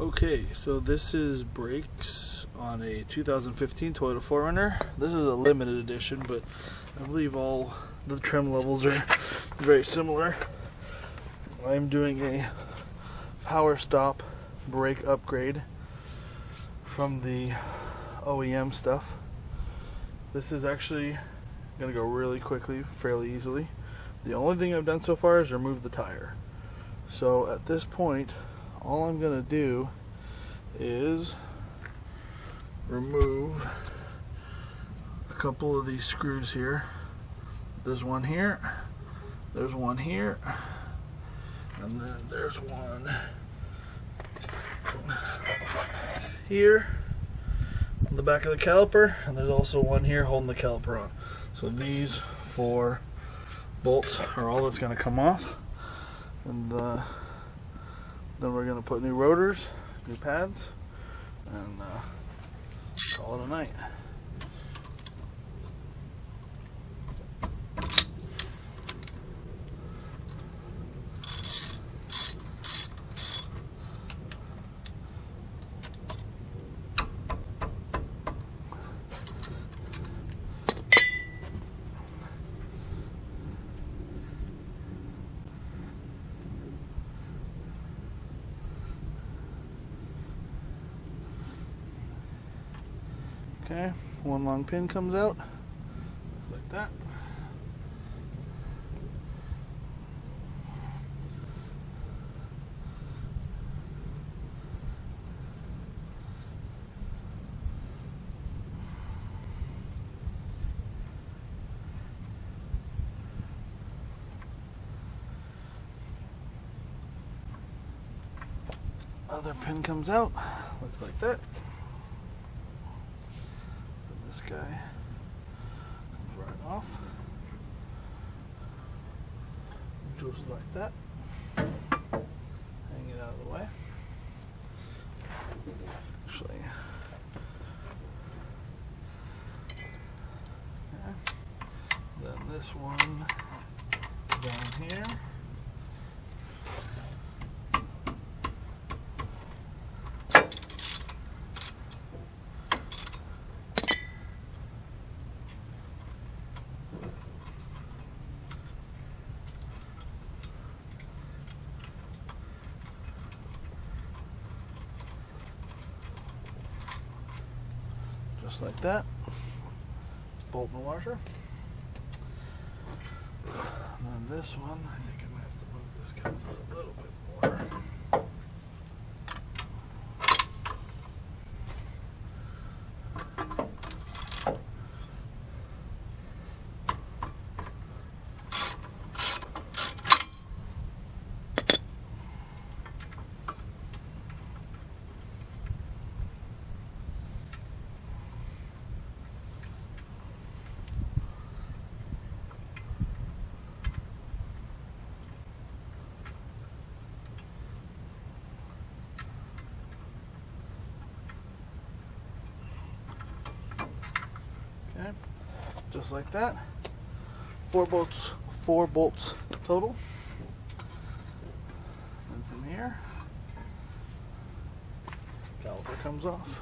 Okay, so this is brakes on a 2015 Toyota 4Runner. This is a limited edition, but I believe all the trim levels are very similar. I'm doing a power stop brake upgrade from the OEM stuff. This is actually going to go really quickly, fairly easily. The only thing I've done so far is remove the tire. So at this point, all I'm going to do is remove a couple of these screws here. There's one here, there's one here, and then there's one here on the back of the caliper, and there's also one here holding the caliper on. So these 4 bolts are all that's going to come off, and then we're going to put new rotors, new pads, and call it a night. Okay, one long pin comes out, just like that. Other pin comes out, looks like that. This guy comes right off, just like that. Hang it out of the way. Actually, okay. Then this one down here. Just like that. Bolt and washer. And then this one, I think I might have to move this guy a little bit more. Okay, just like that. 4 bolts total. And from here, caliper comes off.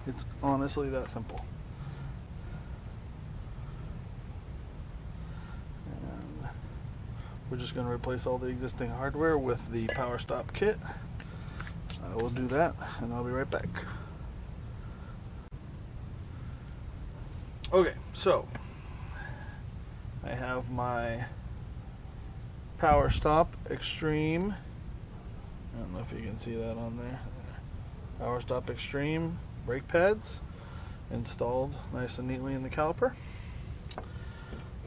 It's honestly that simple. And we're just going to replace all the existing hardware with the power stop kit. I will do that, and I'll be right back. Okay, so I have my power stop extreme. I don't know if you can see that on there. Power stop extreme brake pads installed nice and neatly in the caliper.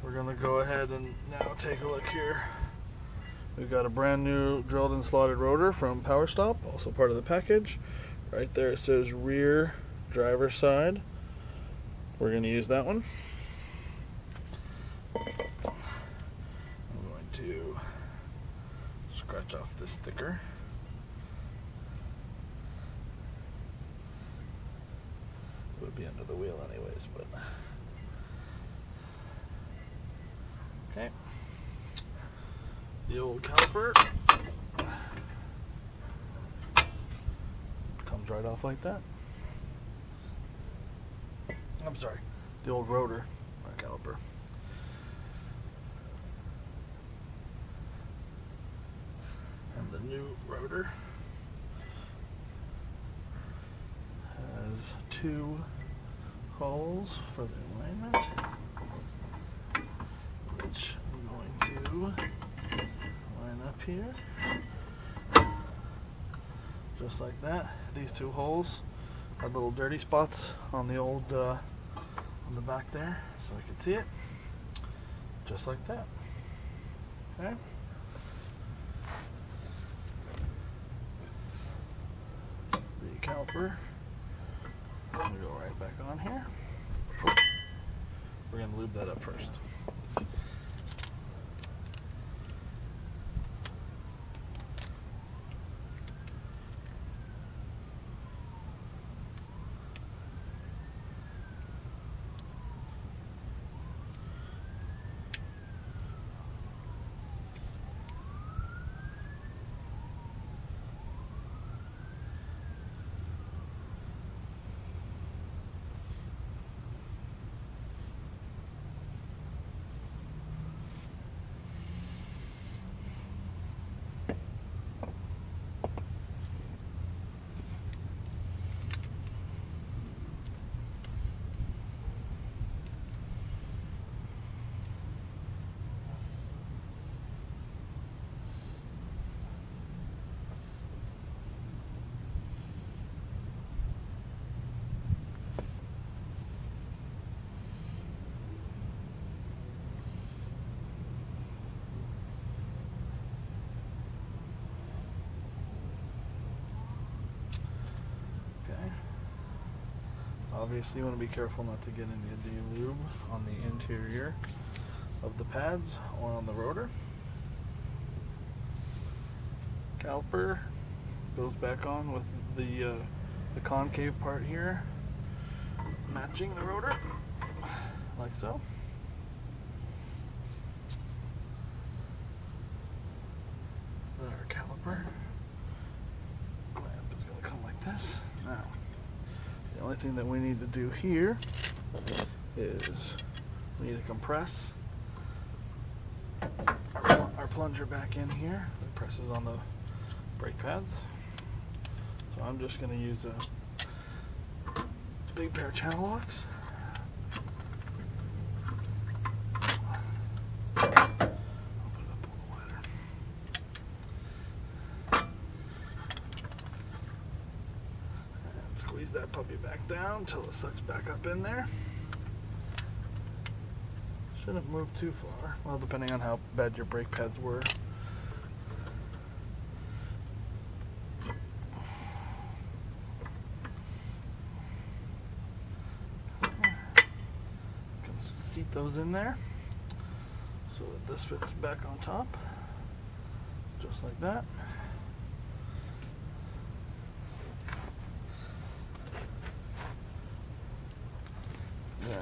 We're going to go ahead and now take a look here. We've got a brand new drilled and slotted rotor from Power Stop, also part of the package. Right there it says rear driver's side. We're going to use that one. I'm going to scratch off this sticker. It would be under the wheel anyways, but okay. The old caliper. comes right off like that. I'm sorry, the old rotor caliper. And the new rotor has 2 holes for the alignment, which I'm going to line up here, just like that. These 2 holes had little dirty spots on the old, on the back there, so I could see it, just like that. Okay. The caliper, I'm going to go right back on here. We're going to lube that up first. Obviously, you want to be careful not to get any lube on the interior of the pads or on the rotor. Caliper goes back on with the concave part here, matching the rotor, like so. Then our caliper clamp is going to come like this. Now, the only thing that we need to do here is we need to compress our plunger back in here. It presses on the brake pads. So I'm just going to use a big pair of channel locks. I'll put it up a little wider. And squeeze that puppy back down until it sucks back up in there. Shouldn't move too far. Well, depending on how bad your brake pads were. Seat those in there so that this fits back on top, just like that. Then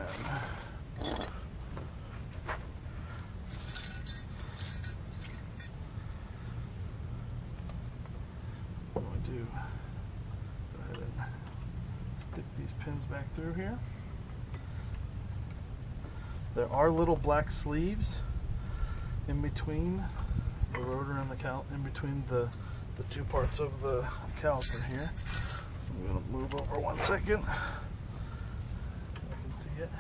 what do I do? Go ahead and stick these pins back through here. There are little black sleeves in between the rotor and the in between the two parts of the caliper here. I'm going to move over 1 second. I can see it.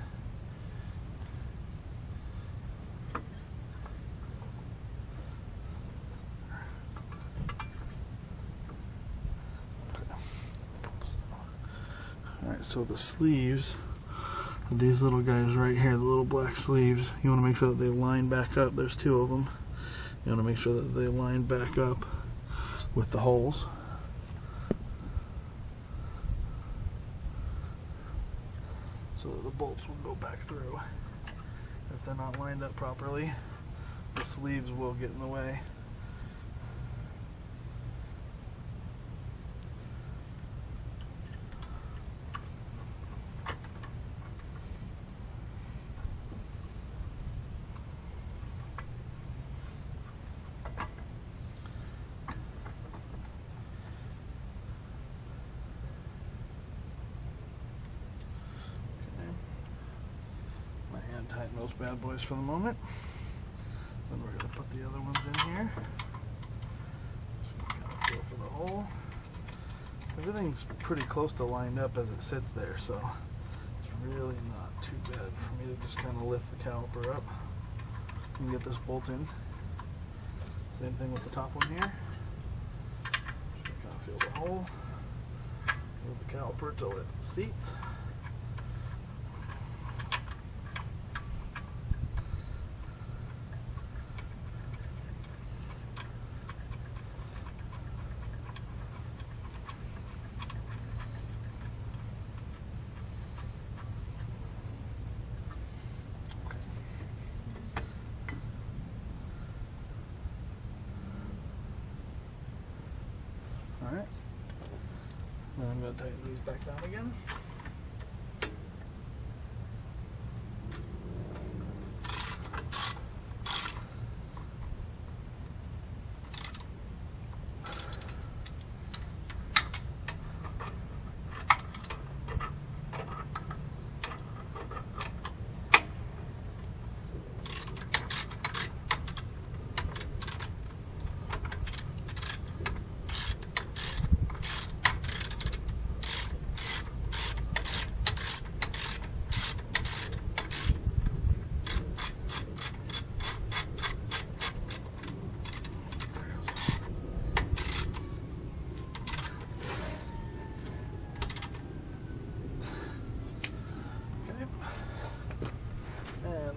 Okay. Alright, so the sleeves, these little guys right here, the little black sleeves, you want to make sure that they line back up. There's 2 of them. You want to make sure that they line back up with the holes. So that the bolts will go back through. If they're not lined up properly, the sleeves will get in the way. those bad boys for the moment. Then we're going to put the other ones in here. Just kind of feel for the hole. Everything's pretty close to lined up as it sits there, so it's really not too bad for me to just kind of lift the caliper up and get this bolt in. Same thing with the top one here. Just kind of feel the hole. Move the caliper till it seats. Alright, then I'm going to tighten these back down again.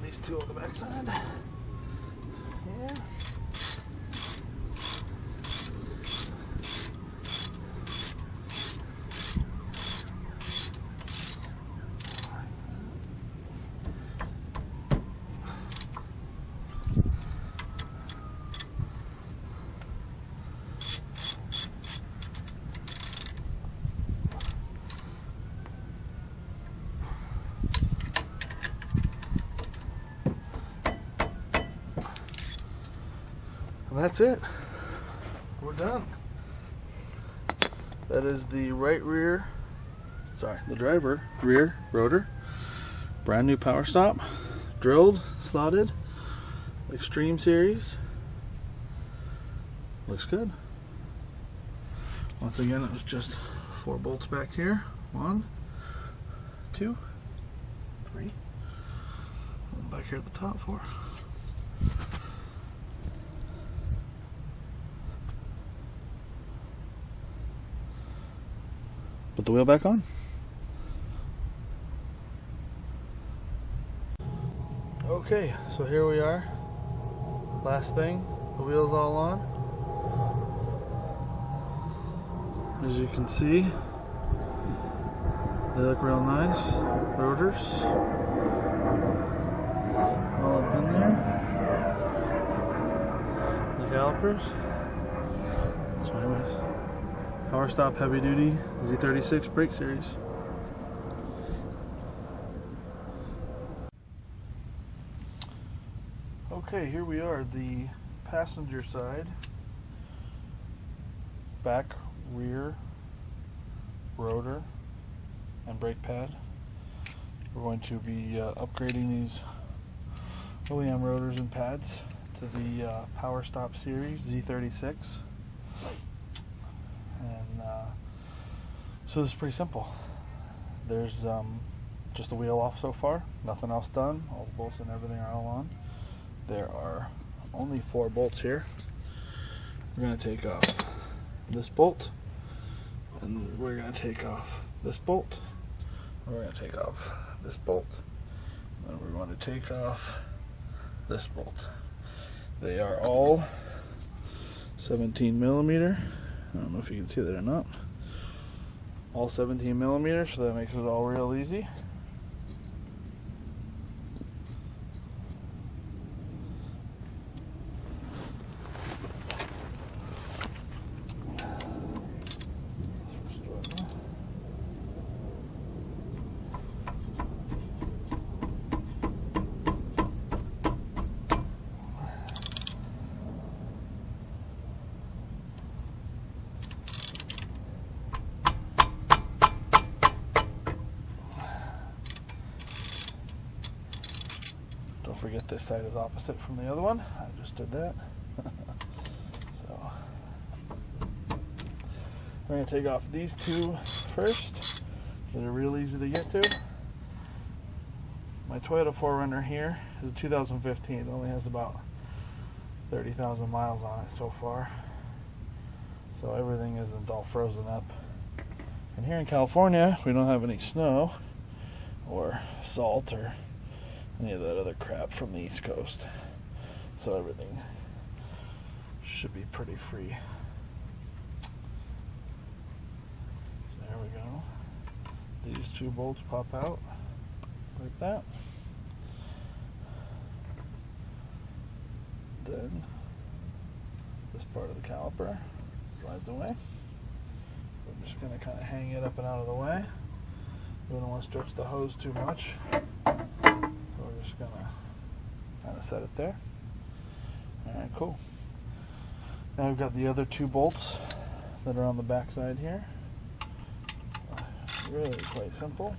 These two on the back side. Yeah. And that's it. We're done. That is the the driver rear rotor. Brand new power stop. Drilled, slotted. Extreme series. Looks good. Once again, it was just 4 bolts back here. 1, 2, 3. And back here at the top 4. Put the wheel back on. Okay, so here we are. Last thing, the wheel's all on. As you can see, they look real nice. Rotors all up in there. The calipers. So anyways, Power Stop Heavy Duty Z36 brake series. Okay, here we are, the passenger side, back, rear, rotor, and brake pad. We're going to be upgrading these OEM rotors and pads to the Power Stop series Z36. And so this is pretty simple. There's just the wheel off so far, nothing else done. All the bolts and everything are all on. There are only 4 bolts here. We're going to take off this bolt, and we're going to take off this bolt, and we're going to take off this bolt, and we're going to take off this bolt. They are all 17 millimeter. I don't know if you can see that or not. All 17 millimeters, so that makes it all real easy. forget this side is opposite from the other one. I just did that. So we're going to take off these two first. They're real easy to get to. My Toyota 4Runner here is a 2015. It only has about 30,000 miles on it so far. So everything isn't all frozen up. And here in California, we don't have any snow or salt or any of that other crap from the East Coast. So everything should be pretty free. So there we go. These two bolts pop out like that. Then this part of the caliper slides away. We're just going to kind of hang it up and out of the way. We don't want to stretch the hose too much. So we're just going to kind of set it there. Alright, cool. Now we've got the other two bolts that are on the back side here. Really quite simple.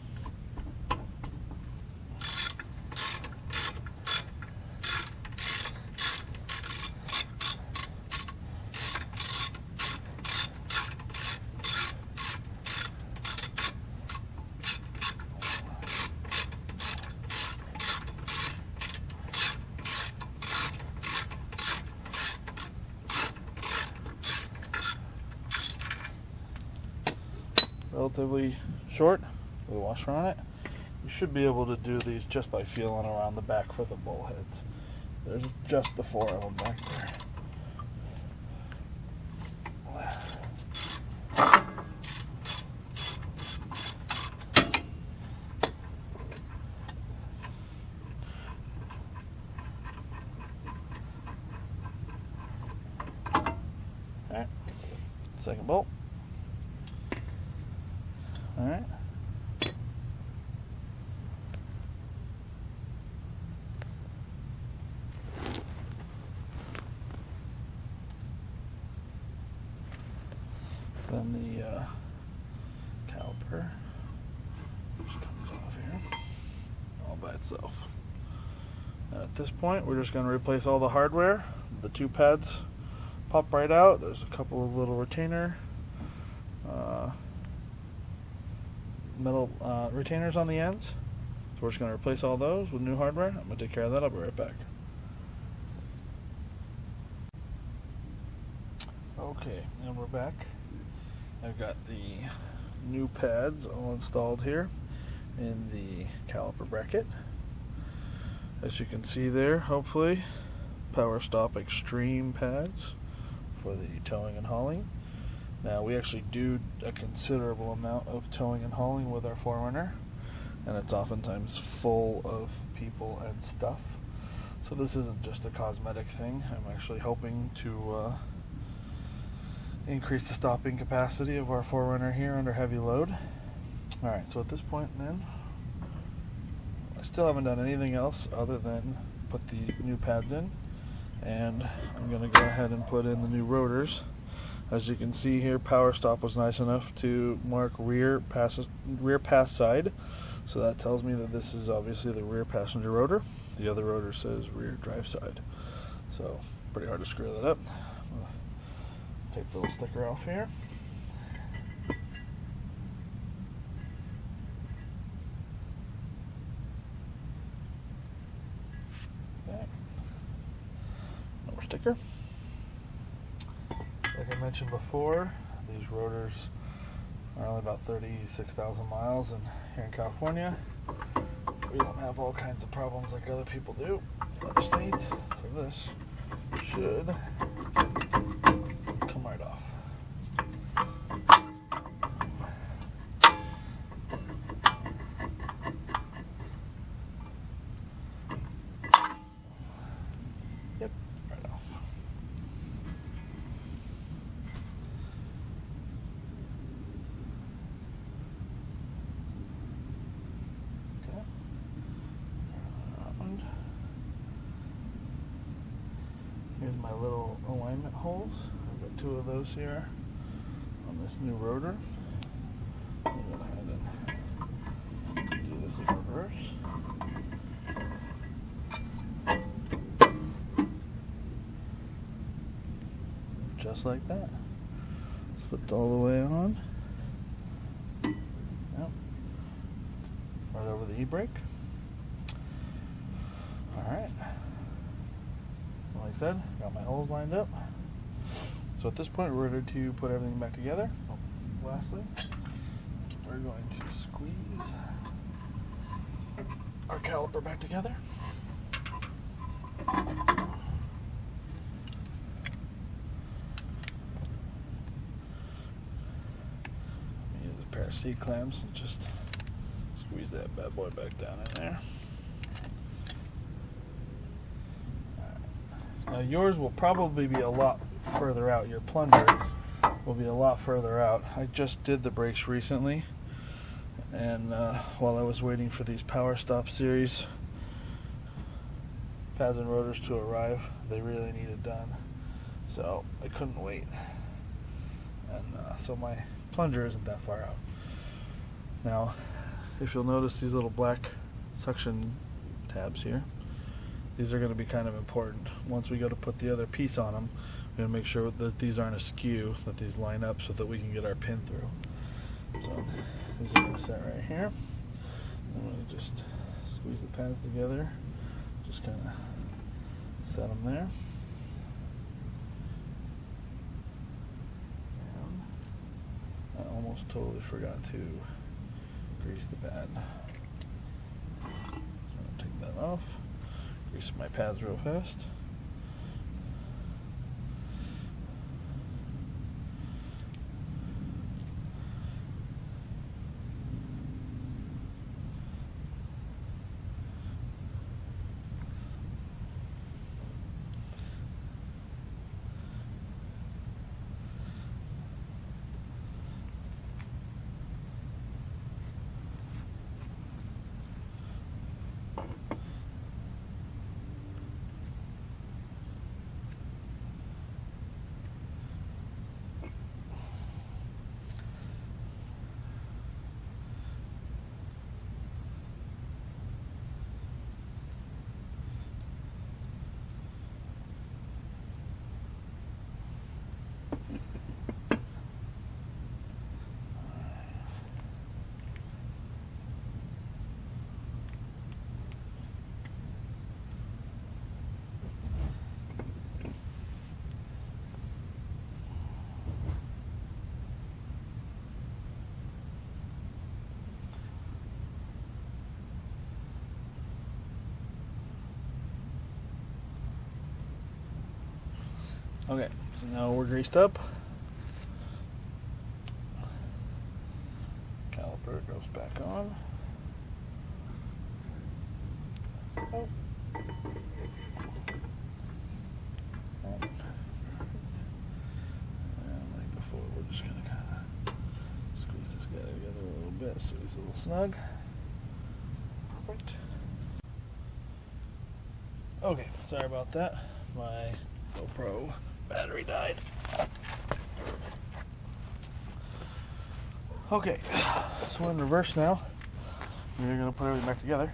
Relatively short with a washer on it. You should be able to do these just by feeling around the back for the bolt heads. There's just the 4 of them back there. Alright, second bolt. Alright. Then the caliper just comes off here all by itself. And at this point, we're just going to replace all the hardware. The two pads pop right out. There's a couple of little retainer metal retainers on the ends. So we're just going to replace all those with new hardware. I'm going to take care of that. I'll be right back. Okay, and we're back. I've got the new pads all installed here in the caliper bracket. As you can see there, hopefully, Power Stop Extreme pads for the towing and hauling. Now, we actually do a considerable amount of towing and hauling with our 4Runner, and it's oftentimes full of people and stuff. So this isn't just a cosmetic thing. I'm actually hoping to increase the stopping capacity of our 4Runner here under heavy load. Alright, so at this point then, I still haven't done anything else other than put the new pads in, and I'm going to go ahead and put in the new rotors. As you can see here, Power Stop was nice enough to mark rear pass side, so that tells me that this is obviously the rear passenger rotor. The other rotor says rear drive side, so pretty hard to screw that up. Take the little sticker off here. Okay. Another sticker. Like I mentioned before, these rotors are only about 36,000 miles, and here in California, we don't have all kinds of problems like other people do in other states, so this should come right off. Yep, right off. Okay. Around. Here's my little alignment holes. I've got 2 of those here on this new rotor. I'm going to go ahead and do this in reverse. just like that. Slipped all the way on. Yep. Right over the e-brake. Alright. Like I said, got my holes lined up. So at this point we're ready to put everything back together. Lastly, we're going to squeeze our caliper back together. Use a pair of C-clamps and just squeeze that bad boy back down in there. Now yours will probably be a lot further out. Your plunger will be a lot further out. I just did the brakes recently, and while I was waiting for these Power Stop series pads and rotors to arrive, they really needed done, so I couldn't wait, and so my plunger isn't that far out. Now if you'll notice these little black suction tabs here, these are going to be kind of important. Once we go to put the other piece on them, we're going to make sure that these aren't askew, that these line up so that we can get our pin through. So these are going to set right here. I'm going to just squeeze the pads together, just kind of set them there. And I almost totally forgot to grease the pad. So I'm going to take that off. Grease my pads real fast. Okay, so now we're greased up. Caliper goes back on. So. And like before, we're just going to kind of squeeze this guy together a little bit so he's a little snug. Perfect. Okay, sorry about that. My GoPro battery died. Okay, so we're in reverse now. We're going to put everything back together.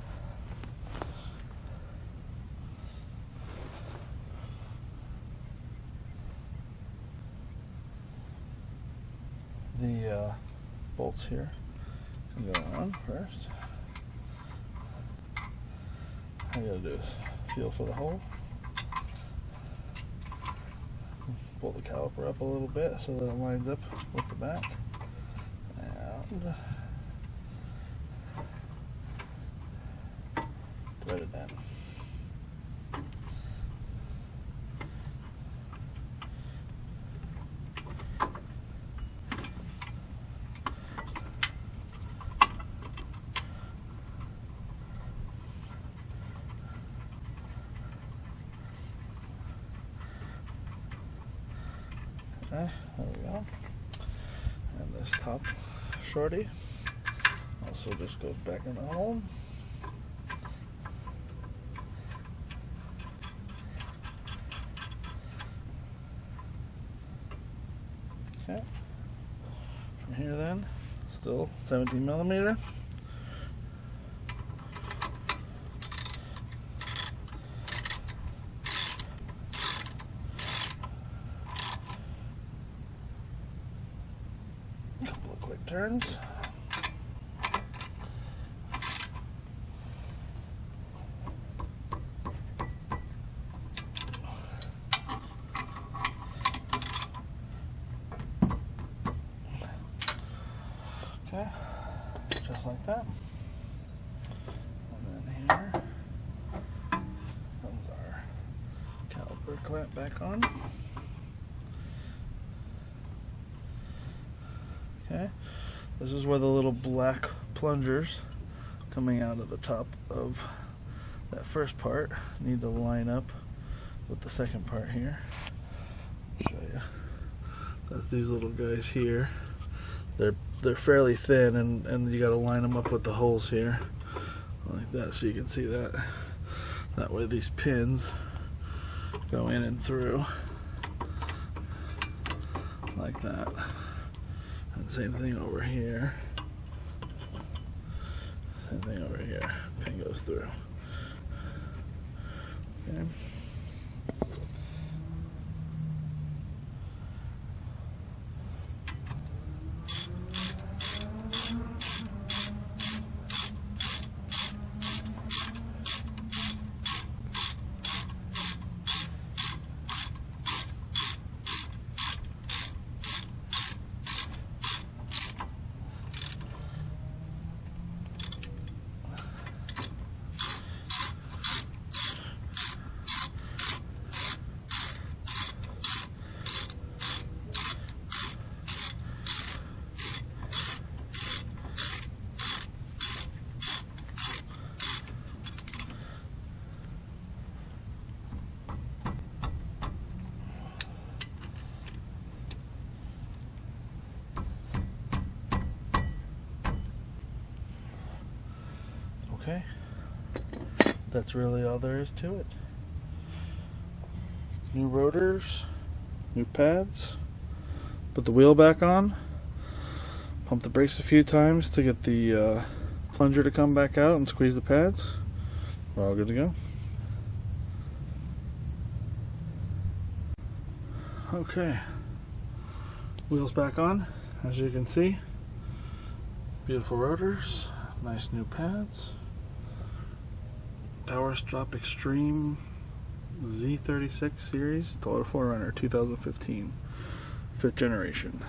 The bolts here can go on first. All you gotta do is feel for the hole. Pull the caliper up a little bit so that it lines up with the back. And thread it in. Okay, there we go. And this top shorty also just goes back in the hole. Okay. From here then, still 17 millimeter. couple of quick turns. Okay, just like that. And then here comes our caliper clamp back on. Okay, this is where the little black plungers coming out of the top of that first part need to line up with the second part here. I'll show you. That's these little guys here. They're fairly thin, and you got to line them up with the holes here like that, so you can see that. That way these pins go in and through like that. And same thing over here. Same thing over here. Pin goes through. Okay. Okay, that's really all there is to it. New rotors, new pads, put the wheel back on, pump the brakes a few times to get the plunger to come back out and squeeze the pads. We're all good to go. Okay, wheels back on, as you can see. Beautiful rotors, nice new pads. Power Strop Extreme Z36 series, Toyota 4Runner 2015, 5th generation.